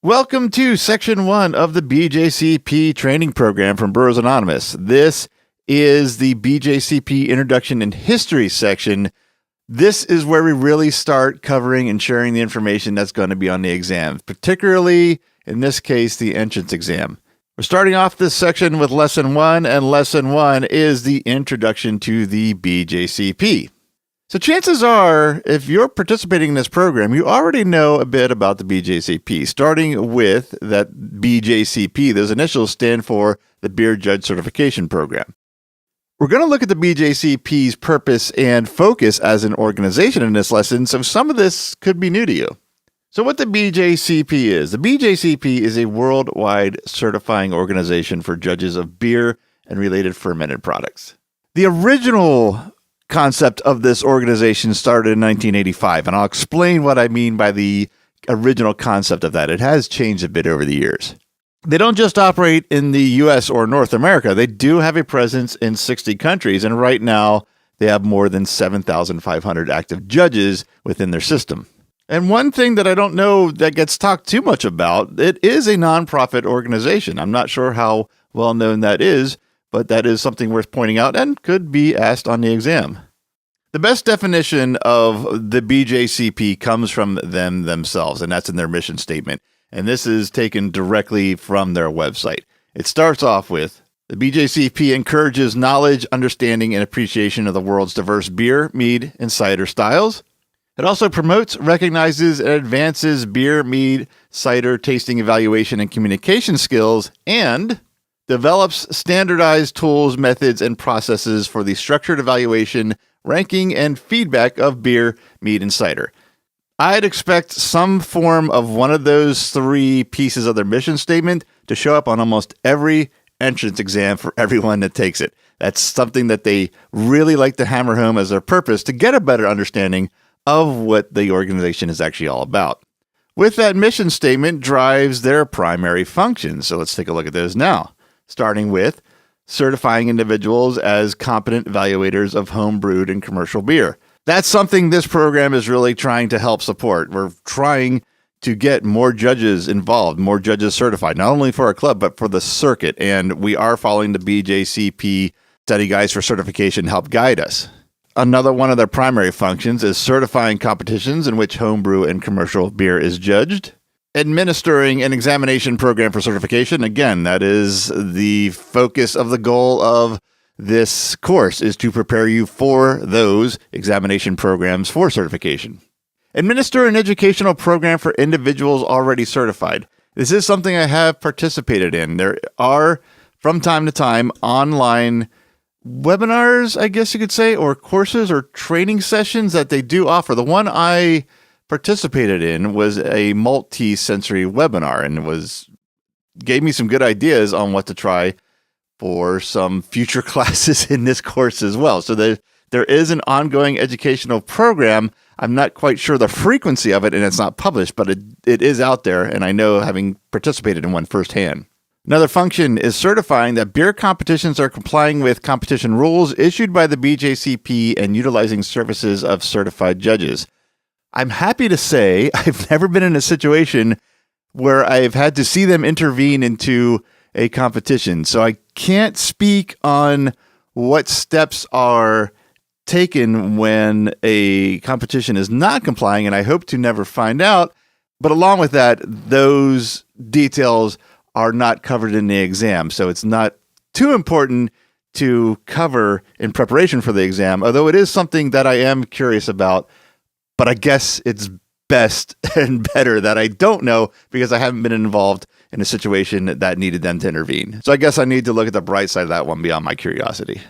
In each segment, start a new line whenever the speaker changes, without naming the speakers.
Welcome to Section 1 of the BJCP Training Program from Brewers Anonymous. This is the BJCP Introduction and History section. This is where we really start covering and sharing the information that's going to be on the exam, particularly, in this case, the entrance exam. We're starting off this section with Lesson 1, and Lesson 1 is the Introduction to the BJCP. So chances are, if you're participating in this program, you already know a bit about the BJCP, starting with that BJCP. Those initials stand for the Beer Judge Certification Program. We're going to look at the BJCP's purpose and focus as an organization in this lesson, so some of this could be new to you. So what the BJCP is. The BJCP is a worldwide certifying organization for judges of beer and related fermented products. The original concept of this organization started in 1985, and I'll explain what I mean by the original concept of that. It has changed a bit over the years. They don't just operate in the US or North America. They do have a presence in 60 countries, and right now they have more than 7,500 active judges within their system. And one thing that I don't know that gets talked too much about, it is a nonprofit organization. I'm not sure how well known that is, but that is something worth pointing out and could be asked on the exam. The best definition of the BJCP comes from them themselves, and that's in their mission statement. And this is taken directly from their website. It starts off with, the BJCP encourages knowledge, understanding, and appreciation of the world's diverse beer, mead, and cider styles. It also promotes, recognizes, and advances beer, mead, cider, tasting, evaluation, and communication skills, and develops standardized tools, methods, and processes for the structured evaluation, ranking, and feedback of beer, mead, and cider. I'd expect some form of one of those three pieces of their mission statement to show up on almost every entrance exam for everyone that takes it. That's something that they really like to hammer home as their purpose to get a better understanding of what the organization is actually all about. With that mission statement drives their primary functions. So let's take a look at those now. Starting with certifying individuals as competent evaluators of home brewed and commercial beer. That's something this program is really trying to help support. We're trying to get more judges involved, more judges certified, not only for our club, but for the circuit. And we are following the BJCP study guides for certification to help guide us. Another one of their primary functions is certifying competitions in which homebrew and commercial beer is judged. Administering an examination program for certification. Again, that is the focus of the goal of this course, is to prepare you for those examination programs for certification. Administer an educational program for individuals already certified. This is something I have participated in. There are, from time to time, online webinars, I guess you could say, or courses or training sessions that they do offer. The one I participated in was a multi-sensory webinar, and gave me some good ideas on what to try for some future classes in this course as well. So there is an ongoing educational program. I'm not quite sure the frequency of it, and it's not published, but it is out there, and I know, having participated in one firsthand. Another function is certifying that beer competitions are complying with competition rules issued by the BJCP and utilizing services of certified judges. I'm happy to say I've never been in a situation where I've had to see them intervene into a competition. So I can't speak on what steps are taken when a competition is not complying, and I hope to never find out. But along with that, those details are not covered in the exam. So it's not too important to cover in preparation for the exam, although it is something that I am curious about. But I guess it's best and better that I don't know, because I haven't been involved in a situation that needed them to intervene. So I guess I need to look at the bright side of that one beyond my curiosity.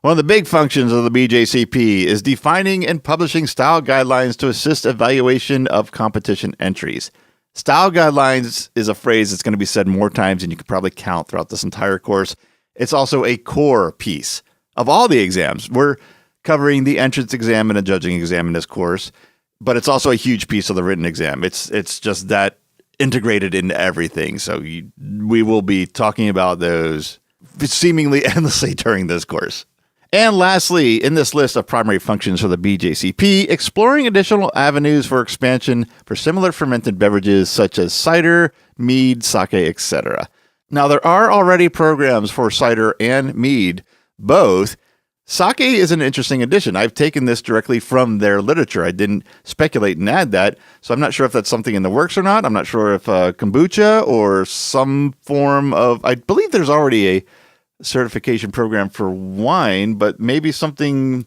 One of the big functions of the BJCP is defining and publishing style guidelines to assist evaluation of competition entries. Style guidelines is a phrase that's going to be said more times than you could probably count throughout this entire course. It's also a core piece of all the exams. We're covering the entrance exam and a judging exam in this course, but it's also a huge piece of the written exam. It's just that integrated into everything. So we will be talking about those seemingly endlessly during this course. And lastly, in this list of primary functions for the BJCP, exploring additional avenues for expansion for similar fermented beverages such as cider, mead, sake, etc. Now, there are already programs for cider and mead, both. Sake is an interesting addition. I've taken this directly from their literature. I didn't speculate and add that, so I'm not sure if that's something in the works or not. I'm not sure if kombucha or some form of, I believe there's already a certification program for wine, but maybe something,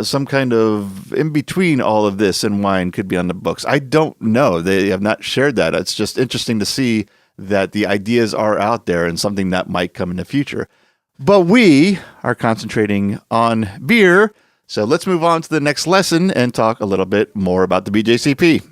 some kind of in between all of this and wine could be on the books. I don't know. They have not shared that. It's just interesting to see that the ideas are out there and something that might come in the future. But we are concentrating on beer. So let's move on to the next lesson and talk a little bit more about the BJCP.